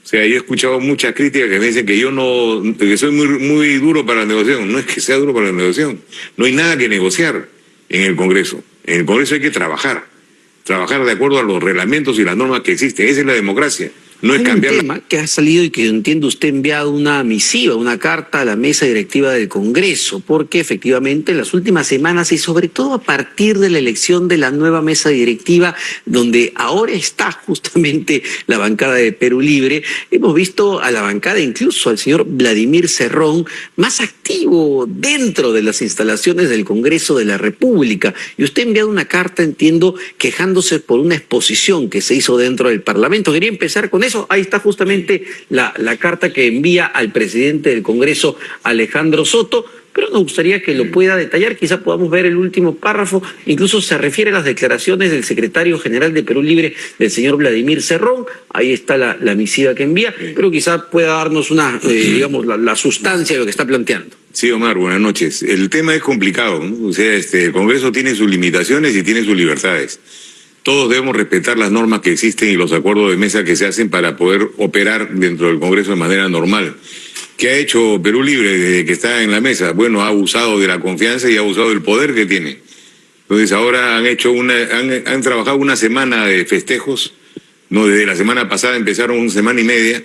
O sea, yo he escuchado muchas críticas que me dicen que que soy muy duro para la negociación. No es que sea duro para la negociación. No hay nada que negociar en el Congreso. En el Congreso hay que trabajar de acuerdo a los reglamentos y las normas que existen. Esa es la democracia. No es cambiar. Hay un tema que ha salido y que entiendo usted ha enviado una misiva, una carta a la mesa directiva del Congreso, porque efectivamente en las últimas semanas y sobre todo a partir de la elección de la nueva mesa directiva, donde ahora está justamente la bancada de Perú Libre, hemos visto a la bancada, incluso al señor Vladimir Cerrón, más activo dentro de las instalaciones del Congreso de la República. Y usted ha enviado una carta, entiendo, quejándose por una exposición que se hizo dentro del Parlamento. Quería empezar con eso. Ahí está justamente la carta que envía al presidente del Congreso, Alejandro Soto, pero nos gustaría que lo pueda detallar, quizá podamos ver el último párrafo, incluso se refiere a las declaraciones del secretario general de Perú Libre, del señor Vladimir Cerrón. Ahí está la misiva que envía, pero quizá pueda darnos digamos, la sustancia de lo que está planteando. Sí, Omar, buenas noches. El tema es complicado, ¿no? O sea, el Congreso tiene sus limitaciones y tiene sus libertades. Todos debemos respetar las normas que existen y los acuerdos de mesa que se hacen para poder operar dentro del Congreso de manera normal. ¿Qué ha hecho Perú Libre desde que está en la mesa? Bueno, ha abusado de la confianza y ha abusado del poder que tiene. Entonces ahora han trabajado una semana de festejos, no, desde la semana pasada empezaron una semana y media,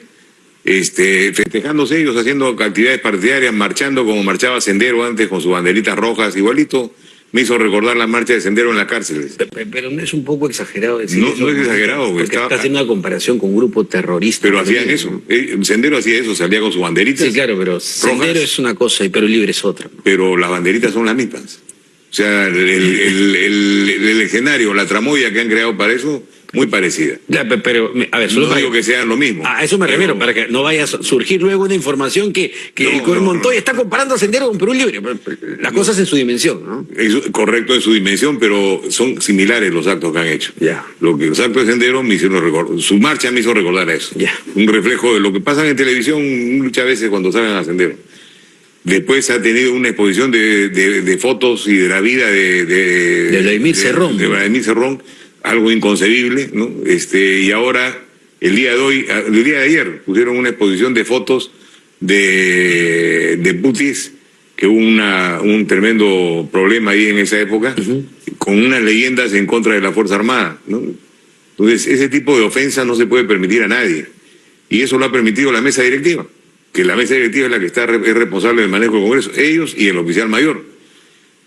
festejándose ellos, haciendo actividades partidarias, marchando como marchaba Sendero antes con sus banderitas rojas, igualito. Me hizo recordar la marcha de Sendero en las cárceles. Pero no es un poco exagerado decir eso. No es exagerado. Porque está haciendo una comparación con un grupo terrorista. Pero hacían eso. Sendero hacía eso, salía con sus banderitas. Sí, claro, pero Sendero es una cosa y Perú Libre es otra. Pero las banderitas son las mismas. O sea, el escenario, la tramoya que han creado para eso, muy parecida. Pero, a ver, solo no digo que sean lo mismo. A eso me refiero, para que no vaya a surgir luego una información que Montoya está comparando a Sendero con Perú Libre. Las cosas en su dimensión, ¿no? Es correcto en su dimensión, pero son similares los actos que han hecho. Ya. Los actos de Sendero me hicieron recordar, su marcha me hizo recordar a eso. Ya. Un reflejo de lo que pasa en televisión muchas veces cuando salen a Sendero. Después ha tenido una exposición de fotos y de la vida de Vladimir Cerrón. De Vladimir Cerrón, algo inconcebible, ¿no? Y ahora, el día de ayer, pusieron una exposición de fotos de Putis, que hubo un tremendo problema ahí en esa época, con unas leyendas en contra de la Fuerza Armada, ¿no? Entonces, ese tipo de ofensa no se puede permitir a nadie. Y eso lo ha permitido la mesa directiva, que la mesa directiva es la que es responsable del manejo del Congreso, ellos y el oficial mayor.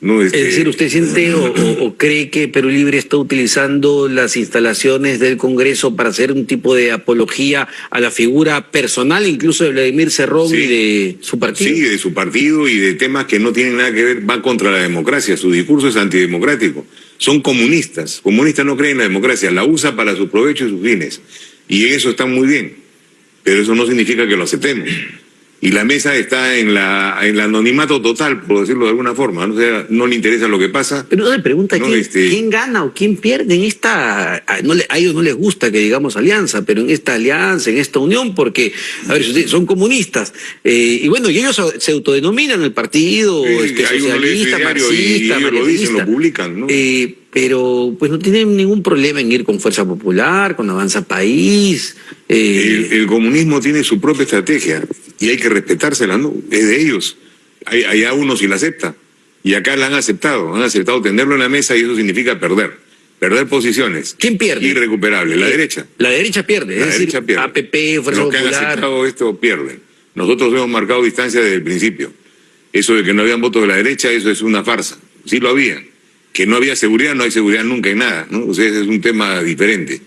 No, Es decir, ¿usted siente o cree que Perú Libre está utilizando las instalaciones del Congreso para hacer un tipo de apología a la figura personal, incluso de Vladimir Cerrón y de su partido? Sí, de su partido y de temas que no tienen nada que ver, van contra la democracia. Su discurso es antidemocrático. Son comunistas. Comunistas no creen en la democracia, la usa para su provecho y sus fines. Y en eso están muy bien. Pero eso no significa que lo aceptemos. Y la mesa está en el anonimato total, por decirlo de alguna forma. O sea, no le interesa lo que pasa. Pero no le pregunta quién gana o quién pierde en esta... a ellos no les gusta que digamos alianza, pero en esta alianza, en esta unión, porque, a ver, son comunistas. Y bueno, y ellos se autodenominan el partido socialista, marxista, ellos lo dicen, lo publican, ¿no? Pero pues no tienen ningún problema en ir con Fuerza Popular, con Avanza País. El comunismo tiene su propia estrategia y hay que respetársela, ¿no? Es de ellos. Allá uno sí la acepta. Y acá la han aceptado tenerlo en la mesa y eso significa perder posiciones. ¿Quién pierde? Irrecuperable, la derecha. La derecha pierde, APP, Fuerza Popular. Los que han aceptado esto pierden. Nosotros hemos marcado distancia desde el principio. Eso de que no habían votos de la derecha, eso es una farsa. Sí lo había. Que no había seguridad, no hay seguridad nunca en nada, ¿no? O sea, ese es un tema diferente.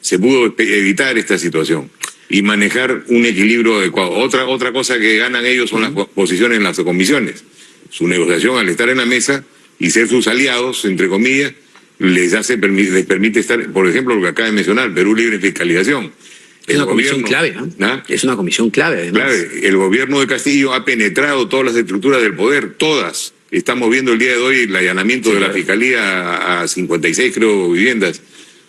Se pudo evitar esta situación y manejar un equilibrio adecuado. Otra cosa que ganan ellos son las posiciones en las comisiones. Su negociación al estar en la mesa y ser sus aliados, entre comillas, les permite estar, por ejemplo, lo que acaba de mencionar, Perú Libre en fiscalización. Es una comisión clave, ¿no? Es una comisión clave, además. Clave. El gobierno de Castillo ha penetrado todas las estructuras del poder, todas. Estamos viendo el día de hoy el allanamiento de la Fiscalía a 56, creo, viviendas,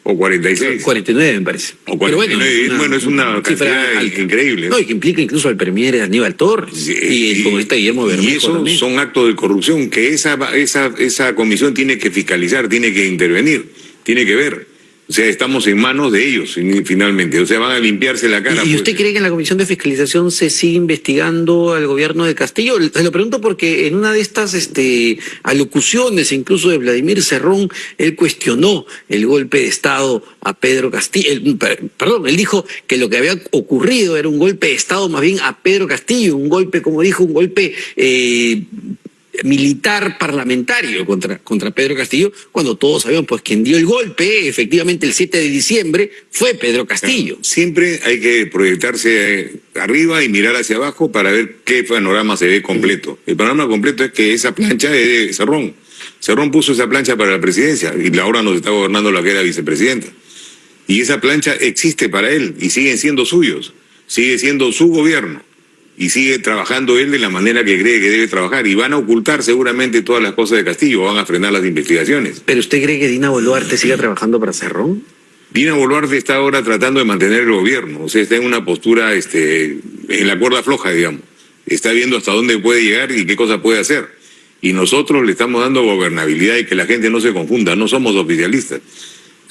o 46. 49, me parece. O 49, bueno, es una cantidad increíble. No, y que implica incluso al premier Aníbal Torres y el congresista Guillermo Bermejo. Y eso también son actos de corrupción que esa comisión tiene que fiscalizar, tiene que intervenir, tiene que ver. O sea, estamos en manos de ellos finalmente. O sea, van a limpiarse la cara. ¿Y usted cree que en la Comisión de Fiscalización se sigue investigando al gobierno de Castillo? Se lo pregunto porque en una de estas alocuciones, incluso de Vladimir Cerrón, él cuestionó el golpe de Estado a Pedro Castillo. Él dijo que lo que había ocurrido era un golpe de Estado más bien a Pedro Castillo, un golpe, como dijo, un golpe militar parlamentario contra Pedro Castillo, cuando todos sabemos pues quien dio el golpe, efectivamente el 7 de diciembre, fue Pedro Castillo. Siempre hay que proyectarse arriba y mirar hacia abajo para ver qué panorama se ve completo. El panorama completo es que esa plancha es de Cerrón. Cerrón puso esa plancha para la presidencia y ahora nos está gobernando la que era vicepresidenta. Y esa plancha existe para él y siguen siendo suyos, sigue siendo su gobierno. Y sigue trabajando él de la manera que cree que debe trabajar. Y van a ocultar seguramente todas las cosas de Castillo, van a frenar las investigaciones. ¿Pero usted cree que Dina Boluarte siga trabajando para Cerrón? Dina Boluarte está ahora tratando de mantener el gobierno. O sea, está en una postura en la cuerda floja, digamos. Está viendo hasta dónde puede llegar y qué cosa puede hacer. Y nosotros le estamos dando gobernabilidad y que la gente no se confunda. No somos oficialistas.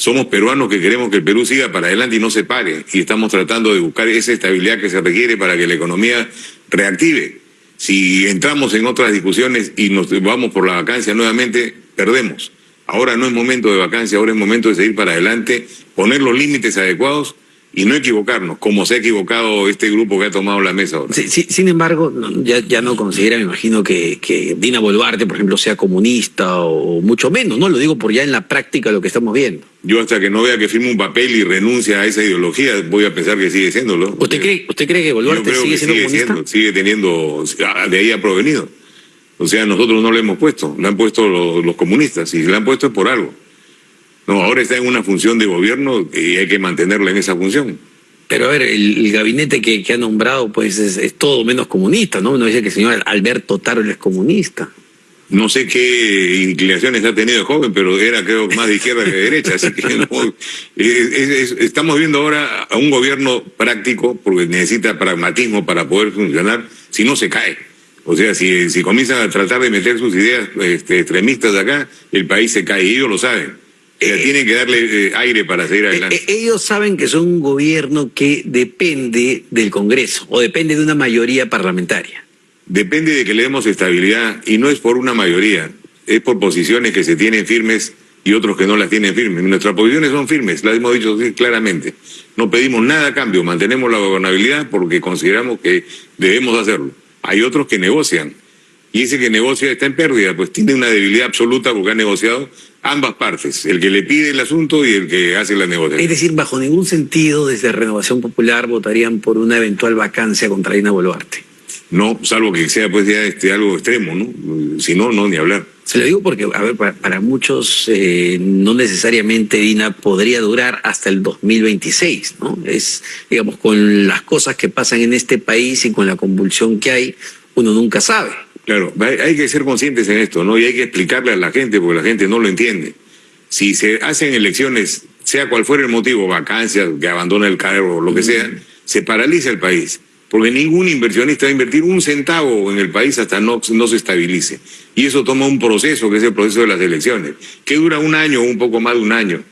Somos peruanos que queremos que el Perú siga para adelante y no se pare. Y estamos tratando de buscar esa estabilidad que se requiere para que la economía reactive. Si entramos en otras discusiones y nos vamos por la vacancia nuevamente, perdemos. Ahora no es momento de vacancia, ahora es momento de seguir para adelante, poner los límites adecuados y no equivocarnos, como se ha equivocado este grupo que ha tomado la mesa ahora. Sí, sin embargo, ya no considera, me imagino, que Dina Boluarte, por ejemplo, sea comunista o mucho menos, ¿no? Lo digo por ya en la práctica lo que estamos viendo. Yo hasta que no vea que firme un papel y renuncia a esa ideología, voy a pensar que sigue siéndolo. ¿Usted cree que Boluarte sigue siendo comunista? Sigue teniendo, de ahí ha provenido. O sea, nosotros no le hemos puesto, le han puesto los comunistas, y le han puesto es por algo. No, ahora está en una función de gobierno y hay que mantenerla en esa función. Pero a ver, el gabinete que ha nombrado pues es todo menos comunista, ¿no? Uno dice que el señor Alberto Tarola es comunista. No sé qué inclinaciones ha tenido el joven, pero era creo más de izquierda que de derecha, así que no, estamos viendo ahora a un gobierno práctico, porque necesita pragmatismo para poder funcionar, si no se cae. O sea, si comienzan a tratar de meter sus ideas extremistas acá, el país se cae y ellos lo saben. Tienen que darle aire para seguir adelante. Ellos saben que son un gobierno que depende del Congreso o depende de una mayoría parlamentaria. Depende de que le demos estabilidad y no es por una mayoría, es por posiciones que se tienen firmes y otros que no las tienen firmes. Nuestras posiciones son firmes, las hemos dicho claramente. No pedimos nada a cambio, mantenemos la gobernabilidad porque consideramos que debemos hacerlo. Hay otros que negocian y ese que negocia está en pérdida, pues tiene una debilidad absoluta porque ha negociado ambas partes, el que le pide el asunto y el que hace la negociación. Es decir, bajo ningún sentido desde Renovación Popular votarían por una eventual vacancia contra Dina Boluarte. No, salvo que sea pues ya algo extremo, ¿no? Si no, ni hablar. Se lo digo porque, a ver, para muchos no necesariamente Dina podría durar hasta el 2026, ¿no? Es, digamos, con las cosas que pasan en este país y con la convulsión que hay, uno nunca sabe. Claro, hay que ser conscientes en esto, ¿no? Y hay que explicarle a la gente porque la gente no lo entiende. Si se hacen elecciones, sea cual fuera el motivo, vacancias, que abandona el cargo o lo que sea, se paraliza el país. Porque ningún inversionista va a invertir un centavo en el país hasta no se estabilice. Y eso toma un proceso, que es el proceso de las elecciones, que dura un año o un poco más de un año.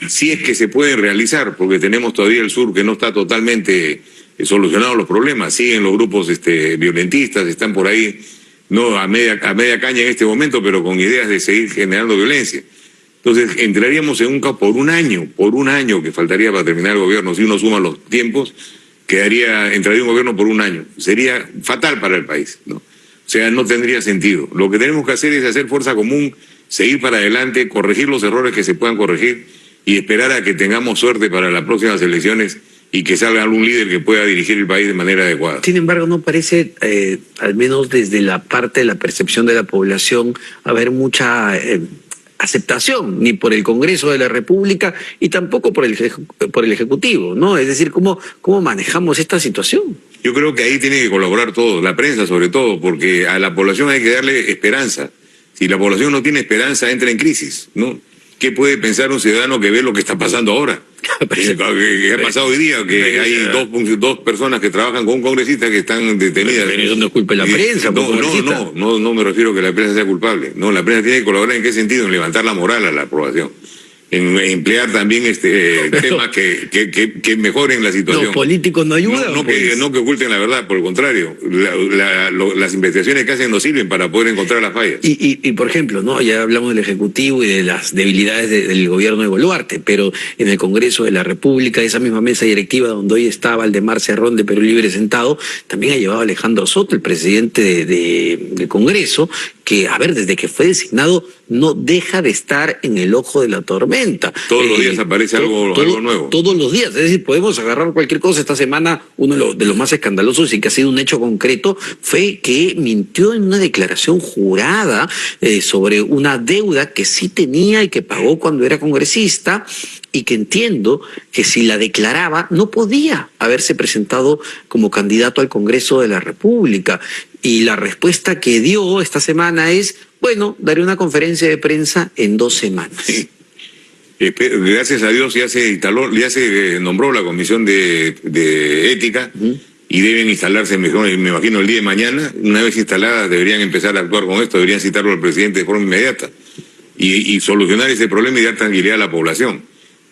Si es que se pueden realizar, porque tenemos todavía el sur que no está totalmente solucionado los problemas. Siguen los grupos violentistas, están por ahí, no a media caña en este momento, pero con ideas de seguir generando violencia. Entonces entraríamos en un caos por un año que faltaría para terminar el gobierno. Si uno suma los tiempos, entraría un gobierno por un año. Sería fatal para el país, ¿no? O sea, no tendría sentido. Lo que tenemos que hacer es hacer fuerza común, seguir para adelante, corregir los errores que se puedan corregir y esperar a que tengamos suerte para las próximas elecciones y que salga algún líder que pueda dirigir el país de manera adecuada. Sin embargo, no parece, al menos desde la parte de la percepción de la población, haber mucha aceptación, ni por el Congreso de la República y tampoco por el Ejecutivo, ¿no? Es decir, ¿cómo manejamos esta situación? Yo creo que ahí tiene que colaborar todos, la prensa sobre todo, porque a la población hay que darle esperanza. Si la población no tiene esperanza, entra en crisis, ¿no? ¿Qué puede pensar un ciudadano que ve lo que está pasando ahora? Que ha pasado hoy día, que hay dos personas que trabajan con un congresista que están detenidas. Pero eso no es culpa de la prensa. No me refiero a que la prensa sea culpable. No, la prensa tiene que colaborar en qué sentido, en levantar la moral a la aprobación. en emplear también temas que mejoren la situación. Los políticos no ayudan. No que oculten la verdad, por el contrario. Las investigaciones que hacen no sirven para poder encontrar las fallas. Y por ejemplo, ¿no? Ya hablamos del Ejecutivo y de las debilidades del gobierno de Boluarte, pero en el Congreso de la República, esa misma mesa directiva donde hoy está Valdemar Cerrón de Perú Libre sentado, también ha llevado a Alejandro Soto, el presidente del Congreso, que, a ver, desde que fue designado no deja de estar en el ojo de la tormenta. Todos los días aparece algo nuevo. Todos los días, es decir, podemos agarrar cualquier cosa. Esta semana uno de los más escandalosos y que ha sido un hecho concreto fue que mintió en una declaración jurada sobre una deuda que sí tenía y que pagó cuando era congresista, y que entiendo que si la declaraba no podía haberse presentado como candidato al Congreso de la República. Y la respuesta que dio esta semana es, bueno, daré una conferencia de prensa en 2 semanas. Sí. Gracias a Dios ya se nombró la comisión de ética. Y deben instalarse, me imagino, el día de mañana. Una vez instaladas deberían empezar a actuar con esto, deberían citarlo al presidente de forma inmediata y solucionar ese problema y dar tranquilidad a la población.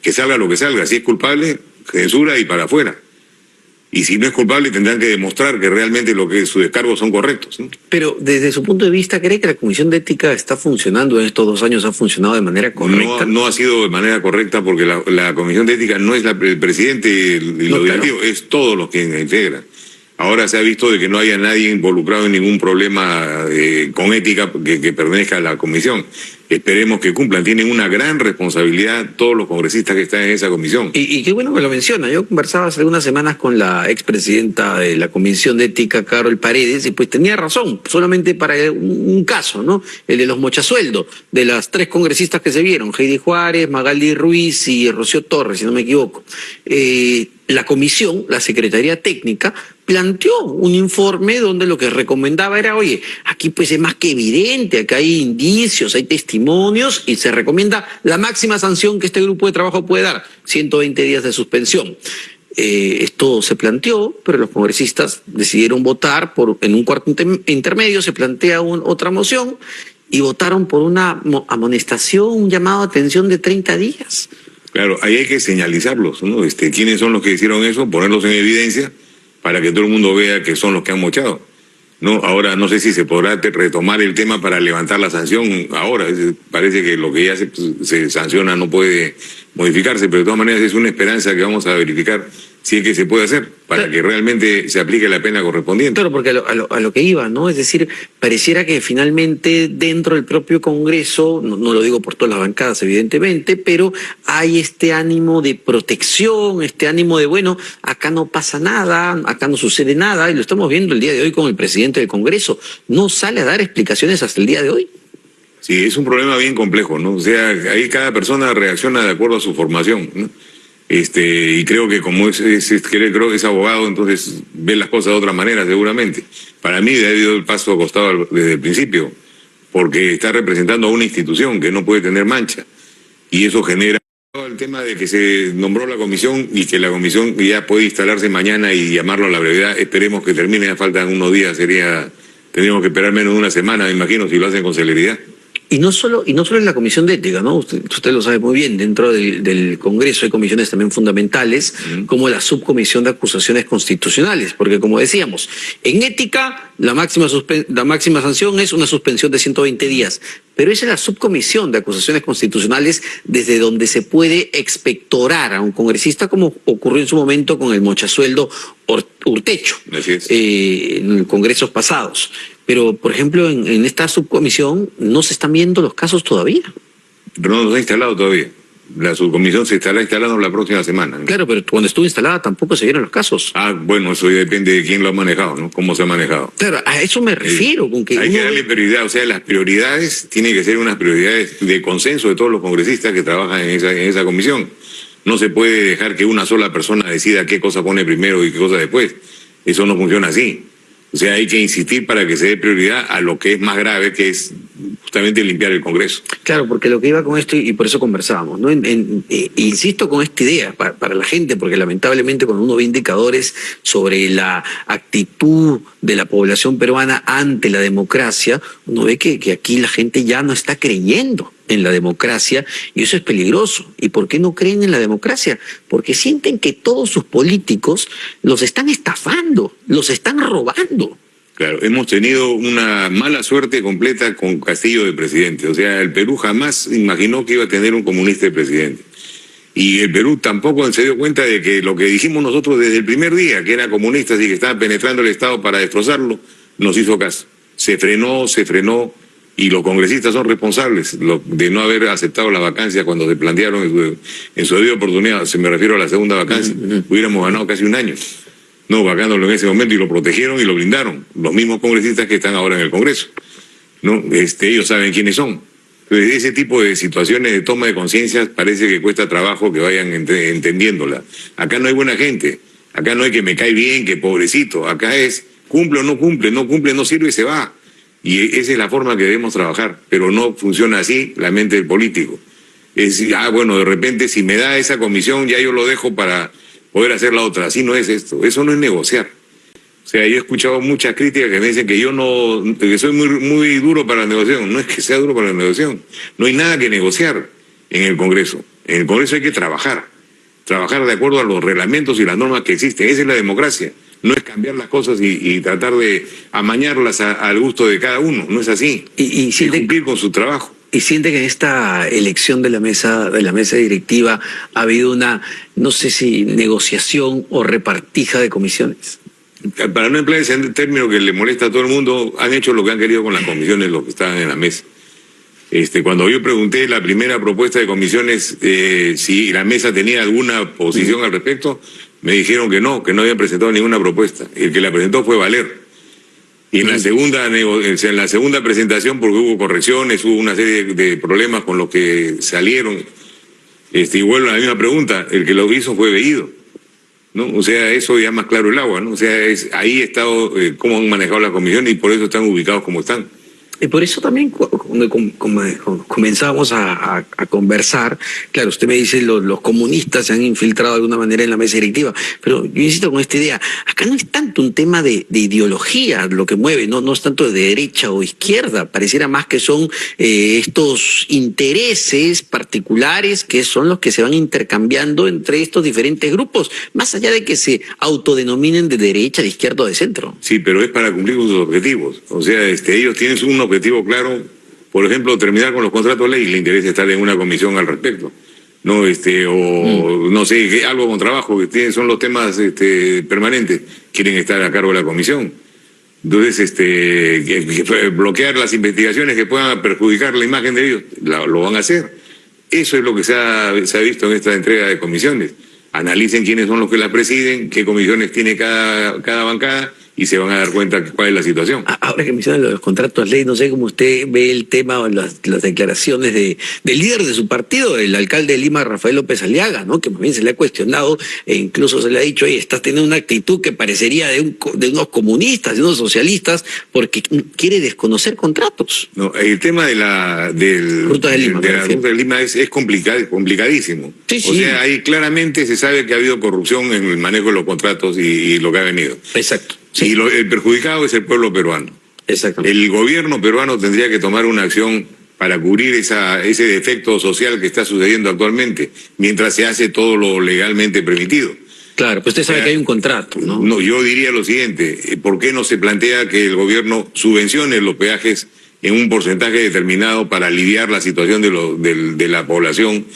Que salga lo que salga, si es culpable, censura y para afuera. Y si no es culpable, tendrán que demostrar que realmente sus descargos son correctos, ¿no? Pero desde su punto de vista, ¿cree que la Comisión de Ética está funcionando en estos 2 años? ¿Ha funcionado de manera correcta? No ha sido de manera correcta porque la Comisión de Ética no es el presidente y lo directivo, es todos los que integran. Ahora se ha visto de que no haya nadie involucrado en ningún problema con ética que pertenezca a la comisión. Esperemos que cumplan. Tienen una gran responsabilidad todos los congresistas que están en esa comisión. Y qué bueno que lo menciona. Yo conversaba hace algunas semanas con la expresidenta de la Comisión de Ética, Carol Paredes, y pues tenía razón, solamente para un caso, ¿no? El de los mochasueldos, de las 3 congresistas que se vieron, Heidi Juárez, Magaldi Ruiz y Rocío Torres, si no me equivoco. La comisión, la Secretaría Técnica, planteó un informe donde lo que recomendaba era, oye, aquí pues es más que evidente, acá hay indicios, hay testimonios, y se recomienda la máxima sanción que este grupo de trabajo puede dar, 120 días de suspensión. Esto se planteó, pero los congresistas decidieron votar en un cuarto intermedio, se plantea otra moción, y votaron por una amonestación, un llamado a atención de 30 días. Claro, ahí hay que señalizarlos, ¿no? ¿Quiénes son los que hicieron eso? Ponerlos en evidencia para que todo el mundo vea que son los que han mochado, ¿no? Ahora no sé si se podrá retomar el tema para levantar la sanción ahora. Parece que lo que ya se sanciona no puede modificarse, pero de todas maneras es una esperanza que vamos a verificar si es que se puede hacer, para que realmente se aplique la pena correspondiente. Claro, porque a lo que iba, ¿no? Es decir, pareciera que finalmente dentro del propio Congreso, no lo digo por todas las bancadas evidentemente, pero hay este ánimo de protección, este ánimo de, bueno, acá no pasa nada, acá no sucede nada, y lo estamos viendo el día de hoy con el presidente del Congreso. No sale a dar explicaciones hasta el día de hoy. Sí, es un problema bien complejo, ¿no? O sea, ahí cada persona reacciona de acuerdo a su formación, ¿no? Y creo que como creo que es abogado, entonces ve las cosas de otra manera seguramente. Para mí ha ido el paso acostado desde el principio, porque está representando a una institución que no puede tener mancha, y eso genera el tema de que se nombró la comisión y que la comisión ya puede instalarse mañana y llamarlo a la brevedad. Esperemos que termine, ya faltan unos días, tendríamos que esperar menos de una semana, me imagino, si lo hacen con celeridad. Y no solo en la Comisión de Ética, ¿no? Usted lo sabe muy bien, dentro del Congreso hay comisiones también fundamentales, como la Subcomisión de Acusaciones Constitucionales, porque como decíamos, en ética la máxima sanción es una suspensión de 120 días, pero esa es la Subcomisión de Acusaciones Constitucionales desde donde se puede expectorar a un congresista, como ocurrió en su momento con el mochasueldo Urtecho, en congresos pasados. Pero, por ejemplo, en esta subcomisión no se están viendo los casos todavía. Pero no se ha instalado todavía. La subcomisión se estará instalando la próxima semana, ¿no? Claro, pero cuando estuvo instalada tampoco se vieron los casos. Bueno, eso ya depende de quién lo ha manejado, ¿no? Cómo se ha manejado. Claro, a eso me refiero. Con que hay que darle prioridad, o sea, las prioridades tienen que ser unas prioridades de consenso de todos los congresistas que trabajan en esa comisión. No se puede dejar que una sola persona decida qué cosa pone primero y qué cosa después. Eso no funciona así. O sea, hay que insistir para que se dé prioridad a lo que es más grave, que es justamente limpiar el Congreso. Claro, porque lo que iba con esto, y por eso conversábamos, ¿no? Insisto con esta idea para la gente, porque lamentablemente cuando uno ve indicadores sobre la actitud de la población peruana ante la democracia, uno ve que aquí la gente ya no está creyendo en la democracia y eso es peligroso. ¿Y por qué no creen en la democracia? Porque sienten que todos sus políticos los están estafando, los están robando. Claro, hemos tenido una mala suerte completa con Castillo de presidente. O sea, el Perú jamás imaginó que iba a tener un comunista de presidente. Y el Perú tampoco se dio cuenta de que lo que dijimos nosotros desde el primer día, que era comunista y que estaba penetrando el Estado para destrozarlo, nos hizo caso. Se frenó, y los congresistas son responsables de no haber aceptado la vacancia cuando se plantearon en su debida oportunidad. Se me refiero a la segunda vacancia. Hubiéramos ganado casi un año. No, vacándolo en ese momento, y lo protegieron y lo blindaron. Los mismos congresistas que están ahora en el Congreso. ¿No? Ellos saben quiénes son. Entonces, ese tipo de situaciones de toma de conciencia parece que cuesta trabajo que vayan entendiéndola. Acá no hay buena gente. Acá no hay que me cae bien, que pobrecito. Acá es cumple o no cumple, no sirve y se va. Y esa es la forma que debemos trabajar. Pero no funciona así la mente del político. Es, bueno, de repente si me da esa comisión ya yo lo dejo para poder hacer la otra. Así no es esto. Eso no es negociar. O sea, yo he escuchado muchas críticas que me dicen que que soy muy duro para la negociación. No es que sea duro para la negociación. No hay nada que negociar en el Congreso. En el Congreso hay que trabajar de acuerdo a los reglamentos y las normas que existen. Esa es la democracia. No es cambiar las cosas y tratar de amañarlas al gusto de cada uno. No es así. Y cumplir con su trabajo. ¿Y siente que en esta elección de la mesa directiva ha habido una, no sé si negociación o repartija de comisiones? Para no emplear ese término que le molesta a todo el mundo, han hecho lo que han querido con las comisiones, los que estaban en la mesa. Cuando yo pregunté la primera propuesta de comisiones si la mesa tenía alguna posición al respecto, me dijeron que no habían presentado ninguna propuesta. El que la presentó fue Valer. Y en la segunda presentación, porque hubo correcciones, hubo una serie de problemas con los que salieron, y vuelvo a la misma pregunta, el que lo hizo fue Bellido, ¿no? O sea, eso ya más claro el agua, ¿no? O sea, ahí ha estado cómo han manejado la comisión y por eso están ubicados como están. Y por eso también cuando comenzábamos a conversar, claro, usted me dice los comunistas se han infiltrado de alguna manera en la mesa directiva, pero yo insisto con esta idea, acá no es tanto un tema de ideología lo que mueve, no es tanto de derecha o izquierda, pareciera más que son estos intereses particulares que son los que se van intercambiando entre estos diferentes grupos, más allá de que se autodenominen de derecha, de izquierda o de centro. Sí, pero es para cumplir con sus objetivos, o sea, ellos tienen un objetivo claro, por ejemplo, terminar con los contratos de ley, le interesa estar en una comisión al respecto, no no sé, algo con trabajo, que son los temas permanentes, quieren estar a cargo de la comisión. Entonces, bloquear las investigaciones que puedan perjudicar la imagen de ellos, lo van a hacer. Eso es lo que se ha visto en esta entrega de comisiones. Analicen quiénes son los que las presiden, qué comisiones tiene cada bancada, y se van a dar cuenta cuál es la situación. Ahora que mencionan los contratos ley, no sé cómo usted ve el tema o las declaraciones del líder de su partido, el alcalde de Lima, Rafael López Aliaga, ¿no? Que más bien se le ha cuestionado e incluso se le ha dicho, oye, estás teniendo una actitud que parecería de unos comunistas, de unos socialistas, porque quiere desconocer contratos. No, el tema de la Ruta de Lima, Ruta de Lima es complicadísimo. Sí, o sea, ahí claramente se sabe que ha habido corrupción en el manejo de los contratos y lo que ha venido. Exacto. Sí. Y el perjudicado es el pueblo peruano. Exactamente. El gobierno peruano tendría que tomar una acción para cubrir ese defecto social que está sucediendo actualmente, mientras se hace todo lo legalmente permitido. Claro, pues usted sabe que hay un contrato, ¿no? No, yo diría lo siguiente, ¿por qué no se plantea que el gobierno subvencione los peajes en un porcentaje determinado para aliviar la situación de la población?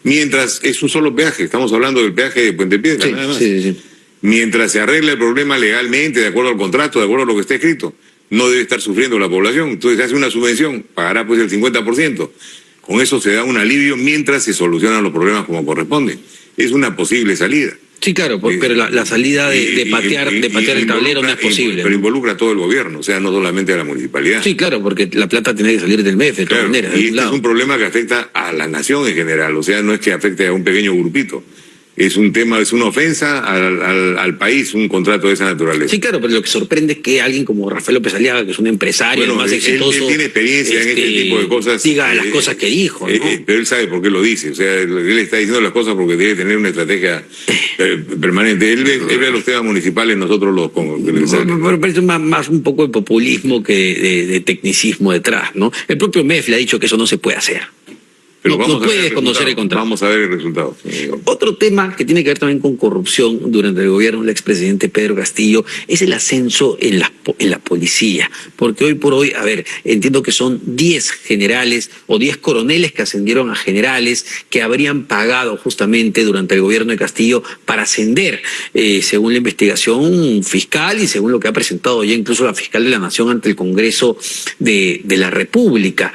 Mientras es un solo peaje, estamos hablando del peaje de Puente Piedra, nada más. Sí. Mientras se arregle el problema legalmente, de acuerdo al contrato, de acuerdo a lo que está escrito, no debe estar sufriendo la población. Entonces se hace una subvención, pagará pues el 50%. Con eso se da un alivio mientras se solucionan los problemas como corresponde. Es una posible salida. Sí, claro, pero la salida de patear el tablero no es posible. Pero involucra a todo el gobierno, o sea, no solamente a la municipalidad. Sí, claro, porque la plata tiene que salir del MEF, de todas maneras. Y este es un problema que afecta a la nación en general, o sea, no es que afecte a un pequeño grupito. Es un tema, es una ofensa al país, un contrato de esa naturaleza. Sí, claro, pero lo que sorprende es que alguien como Rafael López Aliaga, que es un empresario, Bueno, más exitoso, él tiene experiencia en este tipo de cosas. Diga las cosas que dijo, ¿no? Pero él sabe por qué lo dice. O sea, él está diciendo las cosas porque debe tener una estrategia permanente. Él ve los temas municipales, nosotros los congresales. Me parece más un poco de populismo que de tecnicismo detrás, ¿no? El propio MEF le ha dicho que eso no se puede hacer. Pero no puede desconocer el contrato. Vamos a ver el resultado. Otro tema que tiene que ver también con corrupción durante el gobierno del expresidente Pedro Castillo es el ascenso en la policía. Porque hoy por hoy, a ver, entiendo que son 10 generales o 10 coroneles que ascendieron a generales que habrían pagado justamente durante el gobierno de Castillo para ascender, según la investigación fiscal y según lo que ha presentado ya incluso la fiscal de la Nación ante el Congreso de la República.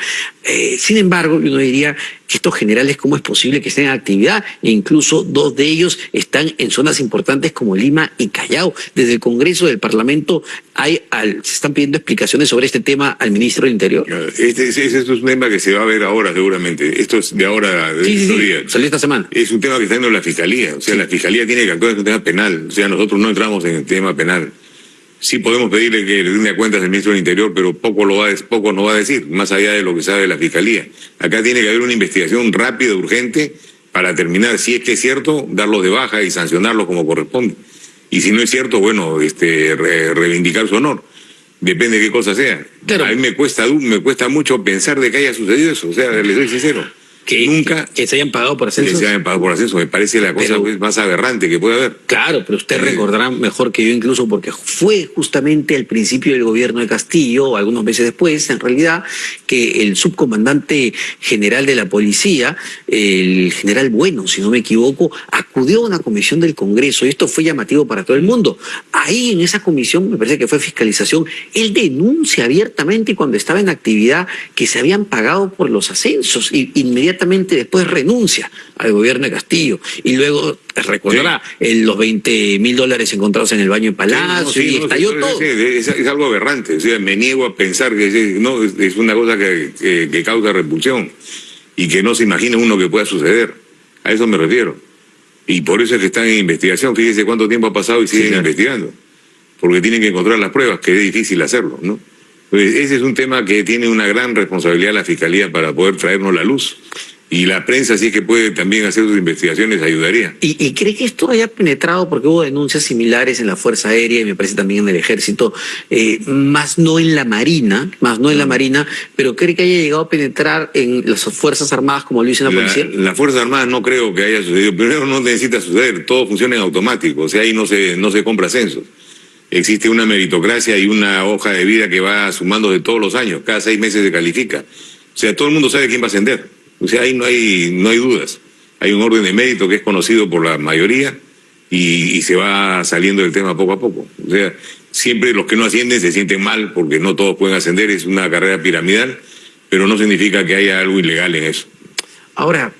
Sin embargo, uno diría que estos generales, ¿cómo es posible que estén en actividad? E incluso 2 de ellos están en zonas importantes como Lima y Callao. Desde el Congreso del Parlamento se están pidiendo explicaciones sobre este tema al ministro del Interior. Ese es un tema que se va a ver ahora seguramente. Esto es de ahora, de estos días. Salió esta semana. Es un tema que está viendo la Fiscalía. O sea, la Fiscalía tiene que actuar en un tema penal. O sea, nosotros no entramos en el tema penal. Sí podemos pedirle que le rinde cuentas al ministro del Interior, pero poco no va a decir, más allá de lo que sabe la Fiscalía. Acá tiene que haber una investigación rápida, urgente, para terminar, si es que es cierto, darlos de baja y sancionarlos como corresponde. Y si no es cierto, bueno, reivindicar su honor. Depende de qué cosa sea. Claro. A mí me cuesta mucho pensar de que haya sucedido eso, o sea, le soy sincero. Que se hayan pagado por ascenso. Que se hayan pagado por ascenso, me parece la cosa más aberrante que puede haber. Claro, pero usted recordará mejor que yo incluso porque fue justamente al principio del gobierno de Castillo, o algunos meses después, en realidad, que el subcomandante general de la policía, el general Bueno, si no me equivoco, acudió a una comisión del Congreso, y esto fue llamativo para todo el mundo. Ahí en esa comisión, me parece que fue fiscalización, él denuncia abiertamente cuando estaba en actividad que se habían pagado por los ascensos, y inmediatamente después renuncia al gobierno de Castillo y luego recordará los $20.000 encontrados en el baño de Palacio y estalló todo. Es algo aberrante, o sea, me niego a pensar que es una cosa que causa repulsión y que no se imagina uno que pueda suceder. A eso me refiero. Y por eso es que están en investigación. Fíjese cuánto tiempo ha pasado y siguen investigando. Porque tienen que encontrar las pruebas, que es difícil hacerlo, ¿no? Pues ese es un tema que tiene una gran responsabilidad la Fiscalía para poder traernos la luz. Y la prensa, si es que puede también hacer sus investigaciones, ayudaría. ¿Y cree que esto haya penetrado? Porque hubo denuncias similares en la Fuerza Aérea y me parece también en el Ejército, más no en la Marina, pero ¿cree que haya llegado a penetrar en las Fuerzas Armadas como lo hizo en la Policía? Las Fuerzas Armadas no creo que haya sucedido. Primero, no necesita suceder, todo funciona en automático, o sea, ahí no se compra censos. Existe una meritocracia y una hoja de vida que va sumando de todos los años, cada 6 meses se califica. O sea, todo el mundo sabe quién va a ascender. O sea, ahí no hay dudas. Hay un orden de mérito que es conocido por la mayoría y se va saliendo del tema poco a poco. O sea, siempre los que no ascienden se sienten mal porque no todos pueden ascender, es una carrera piramidal, pero no significa que haya algo ilegal en eso. Ahora,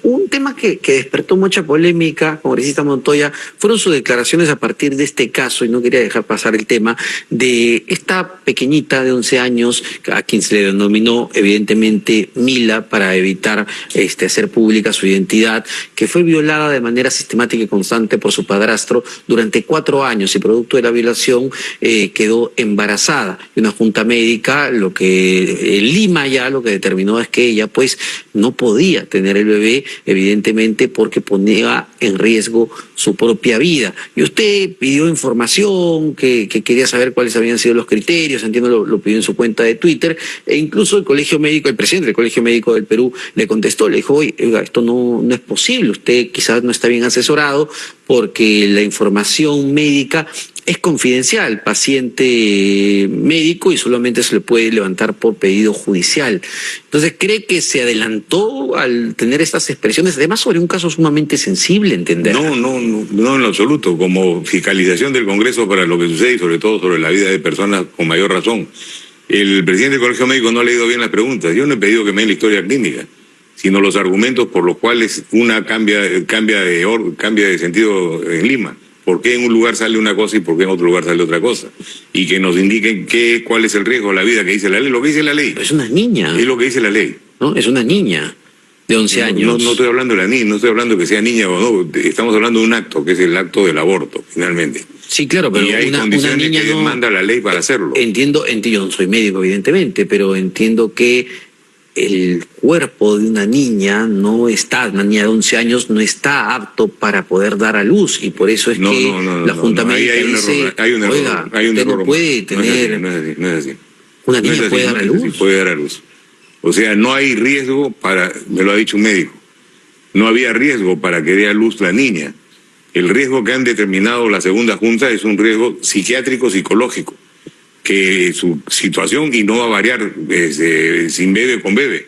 un tema que despertó mucha polémica, congresista Montoya, fueron sus declaraciones a partir de este caso, y no quería dejar pasar el tema, de esta pequeñita de 11 años, a quien se le denominó evidentemente Mila, para evitar hacer pública su identidad, que fue violada de manera sistemática y constante por su padrastro durante 4 años, y producto de la violación quedó embarazada. Y una junta médica, en Lima ya lo que determinó es que ella pues no podía tener el bebé, evidentemente porque ponía en riesgo su propia vida. Y usted pidió información, que quería saber cuáles habían sido los criterios, entiendo lo pidió en su cuenta de Twitter, e incluso el presidente del Colegio Médico del Perú le contestó, le dijo, oiga, esto no es posible, usted quizás no está bien asesorado porque la información médica es confidencial, paciente médico, y solamente se le puede levantar por pedido judicial. Entonces, ¿cree que se adelantó al tener estas expresiones, además sobre un caso sumamente sensible, entender? No en lo absoluto. Como fiscalización del Congreso para lo que sucede y sobre todo sobre la vida de personas con mayor razón. El presidente del Colegio Médico no ha leído bien las preguntas. Yo no he pedido que me den la historia clínica, sino los argumentos por los cuales una cambia de sentido en Lima. ¿Por qué en un lugar sale una cosa y por qué en otro lugar sale otra cosa? Y que nos indiquen cuál es el riesgo de la vida que dice la ley. Lo que dice la ley. Pero es una niña. Es lo que dice la ley. ¿No? Es una niña. De 11 años. No estoy hablando de la niña, no estoy hablando de que sea niña o no, estamos hablando de un acto, que es el acto del aborto, finalmente. Sí, claro, pero y hay una condiciones niña que no... demanda la ley para hacerlo. Entiendo, yo no soy médico, evidentemente, pero entiendo que el cuerpo de una niña una niña de 11 años no está apto para poder dar a luz, y por eso es que la Junta Médica dice, oiga, usted no puede tener... No es así. ¿Una niña puede dar a luz? Sí, puede dar a luz. O sea, no hay riesgo me lo ha dicho un médico, no había riesgo para que dé a luz la niña. El riesgo que han determinado la segunda junta es un riesgo psiquiátrico, psicológico, que su situación, y no va a variar sin bebé con bebé,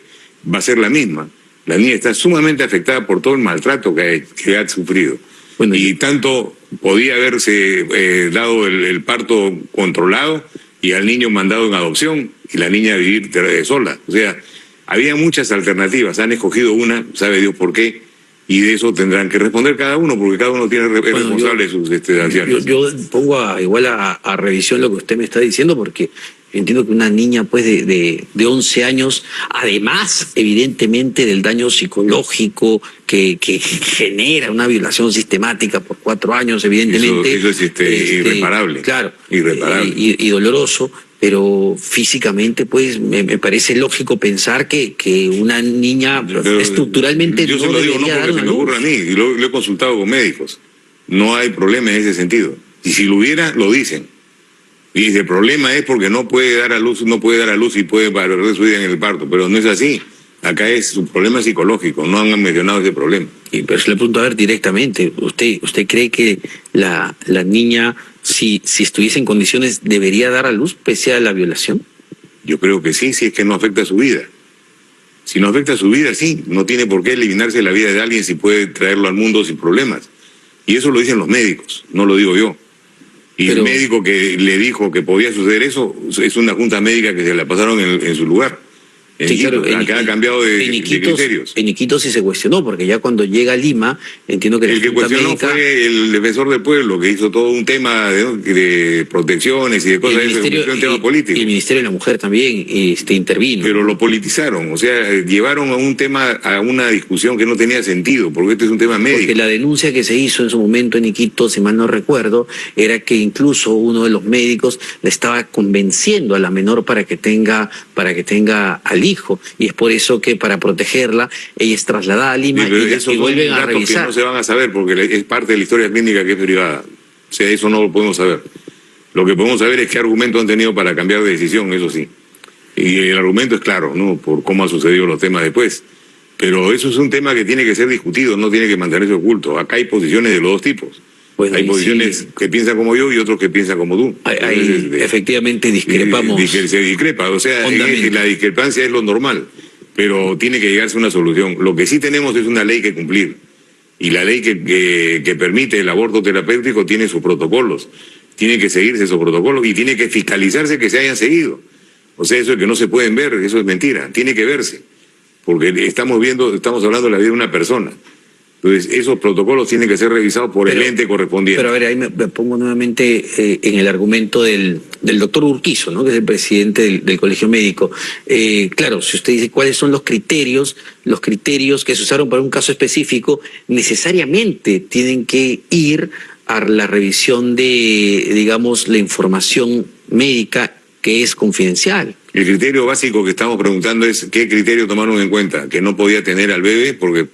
va a ser la misma. La niña está sumamente afectada por todo el maltrato que ha sufrido. Bueno, y tanto podía haberse dado el parto controlado y al niño mandado en adopción y la niña vivir sola. O sea, había muchas alternativas, han escogido una, sabe Dios por qué, y de eso tendrán que responder cada uno, porque cada uno tiene responsable de sus ancianos. Yo pongo a revisión lo que usted me está diciendo, porque entiendo que una niña pues de 11 años, además evidentemente del daño psicológico que genera una violación sistemática por 4 años, evidentemente. Eso es irreparable. Claro. Irreparable. Y doloroso. Pero físicamente, pues, me parece lógico pensar que una niña estructuralmente yo no se lo digo debería no porque se me ocurra a mí, y lo he consultado con médicos. No hay problema en ese sentido. Y si lo hubiera, lo dicen. Y el problema es porque no puede dar a luz y puede perder su vida en el parto. Pero no es así. Acá es un problema psicológico, no han mencionado ese problema. Y pero se le pregunto a ver directamente, ¿usted cree que la niña, si estuviese en condiciones, debería dar a luz pese a la violación? Yo creo que sí, si es que no afecta a su vida. Si no afecta a su vida, sí, no tiene por qué eliminarse la vida de alguien si puede traerlo al mundo sin problemas. Y eso lo dicen los médicos, no lo digo yo. Y el médico que le dijo que podía suceder eso, es una junta médica que se la pasaron en su lugar. Sí, claro, acá ha cambiado de criterios. En Iquitos sí se cuestionó, porque ya cuando llega a Lima, entiendo que el que cuestionó fue el defensor del pueblo, que hizo todo un tema de protecciones y de cosas, un tema político. Y el Ministerio de la Mujer también intervino. Pero lo politizaron, o sea, llevaron a un tema, a una discusión que no tenía sentido, porque este es un tema médico. Porque la denuncia que se hizo en su momento en Iquitos, si mal no recuerdo, era que incluso uno de los médicos le estaba convenciendo a la menor para que tenga al hijo, y es por eso que para protegerla ella es trasladada a Lima y vuelven a revisar. Que no se van a saber porque es parte de la historia clínica que es privada. O sea, eso no lo podemos saber. Lo que podemos saber es qué argumento han tenido para cambiar de decisión, eso sí. Y el argumento es claro, ¿no? Por cómo han sucedido los temas después. Pero eso es un tema que tiene que ser discutido, no tiene que mantenerse oculto. Acá hay posiciones de los dos tipos. Bueno, hay posiciones que piensan como yo y otros que piensan como tú. Efectivamente discrepamos. Se discrepa, o sea, la discrepancia es lo normal, pero tiene que llegarse a una solución. Lo que sí tenemos es una ley que cumplir, y la ley que permite el aborto terapéutico tiene sus protocolos, tiene que seguirse esos protocolos y tiene que fiscalizarse que se hayan seguido. O sea, eso de que no se pueden ver, eso es mentira, tiene que verse, porque estamos hablando de la vida de una persona. Entonces, esos protocolos tienen que ser revisados por el ente correspondiente. Pero a ver, ahí me pongo nuevamente en el argumento del doctor Urquizo, ¿no?, que es el presidente del Colegio Médico. Claro, si usted dice cuáles son los criterios que se usaron para un caso específico, necesariamente tienen que ir a la revisión de, digamos, la información médica que es confidencial. El criterio básico que estamos preguntando es qué criterio tomaron en cuenta, que no podía tener al bebé porque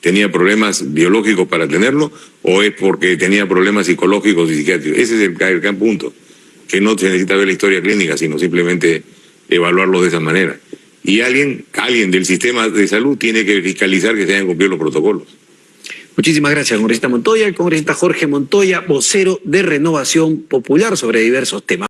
tenía problemas biológicos para tenerlo, o es porque tenía problemas psicológicos y psiquiátricos. Ese es el gran punto, que no se necesita ver la historia clínica, sino simplemente evaluarlo de esa manera. Y alguien del sistema de salud tiene que fiscalizar que se hayan cumplido los protocolos. Muchísimas gracias, congresista Montoya. El congresista Jorge Montoya, vocero de Renovación Popular sobre diversos temas.